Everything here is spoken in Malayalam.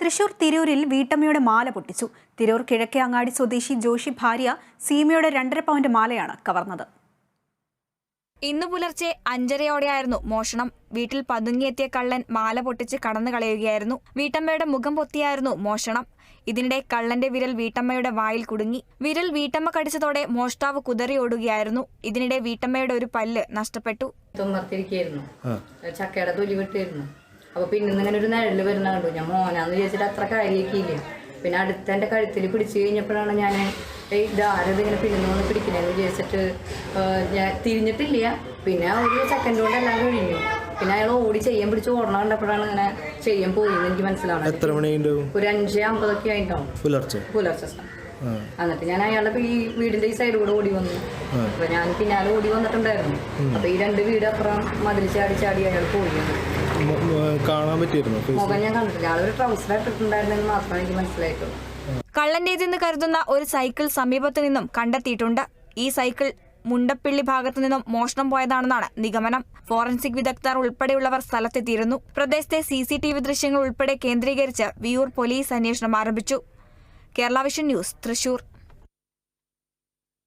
തൃശൂർ തിരൂരിൽ വീട്ടമ്മയുടെ മാല പൊട്ടിച്ചു. തിരൂർ കിഴക്കേ അങ്ങാടി സ്വദേശി ജോഷി ഭാര്യ സീമയുടെ 2.5 പൗണ്ട് മാലയാണ് കവർന്നത്. ഇന്നു പുലർച്ചെ 5:30യോടെയായിരുന്നു മോഷണം. വീട്ടിൽ പതുങ്ങിയെത്തിയ കള്ളൻ മാല പൊട്ടിച്ച് കടന്നു കളയുകയായിരുന്നു. വീട്ടമ്മയുടെ മുഖം പൊത്തിയായിരുന്നു മോഷണം. ഇതിനിടെ കള്ളന്റെ വിരൽ വീട്ടമ്മയുടെ വായിൽ കുടുങ്ങി. വിരൽ വീട്ടമ്മ കടിച്ചതോടെ മോഷ്ടാവ് കുതറിയോടുകയായിരുന്നു. ഇതിനിടെ വീട്ടമ്മയുടെ ഒരു പല്ല് നഷ്ടപ്പെട്ടു. ചക്കയുടെ തൊലി വിട്ടായിരുന്നു. അപ്പൊ പിന്നെ ഇങ്ങനെ ഒരു നിഴല് വരുന്ന കണ്ടു. ഞാൻ മോനാന്ന് വിചാരിച്ചിട്ട് അത്ര കാര്യമാക്കിയില്ല. പിന്നെ അടുത്ത എന്റെ കഴുത്തിൽ പിടിച്ചു കഴിഞ്ഞപ്പോഴാണ് ഞാൻ ഇതാരത് ഇങ്ങനെ പിടിക്കുന്നോന്ന് പിടിക്കണേന്ന് വിചാരിച്ചിട്ട് ഞാൻ തിരിഞ്ഞിട്ടില്ല. പിന്നെ ഒരു സെക്കൻഡ് കൊണ്ട് എല്ലാം കഴിഞ്ഞു. പിന്നെ അയാൾ ഓടി ചെയ്യാൻ പിടിച്ച് ഓടണം കണ്ടപ്പോഴാണ് ഇങ്ങനെ ചെയ്യാൻ പോയിന്ന് എനിക്ക് മനസ്സിലാവണം. ഒരു 5:50 ആയിട്ടുണ്ടാവും പുലർച്ചെ. എന്നിട്ട് ഞാൻ അയാളുടെ ഈ വീടിന്റെ ഈ സൈഡ് കൂടെ ഓടി വന്നു. അപ്പൊ ഞാൻ പിന്നാലെ ഓടി വന്നിട്ടുണ്ടായിരുന്നു. അപ്പൊ ഈ 2 വീട് അപ്പുറം മതിൽ ചാടി അയാൾ പോയി. കാണാൻ പറ്റിയിരുന്നു. മുഖം ഞാൻ കണ്ടിട്ടില്ല. ആളൊരു ട്രൗസർ ഇട്ടിട്ടുണ്ടായിരുന്നെന്ന് മാത്രമേ എനിക്ക് മനസ്സിലായിട്ടുള്ളൂ. കള്ളന്റേതെന്ന് കരുതുന്ന ഒരു സൈക്കിൾ സമീപത്തു നിന്നും കണ്ടെത്തിയിട്ടുണ്ട്. ഈ സൈക്കിൾ മുണ്ടപ്പിള്ളി ഭാഗത്തു നിന്നും മോഷണം പോയതാണെന്നാണ് നിഗമനം. ഫോറൻസിക് വിദഗ്ധർ ഉൾപ്പെടെയുള്ളവർ സ്ഥലത്തെത്തിയിരുന്നു. പ്രദേശത്തെ CCTV ദൃശ്യങ്ങൾ ഉൾപ്പെടെ കേന്ദ്രീകരിച്ച് വിയൂർ പോലീസ് അന്വേഷണം ആരംഭിച്ചു. Kerala vision news, Thrissur.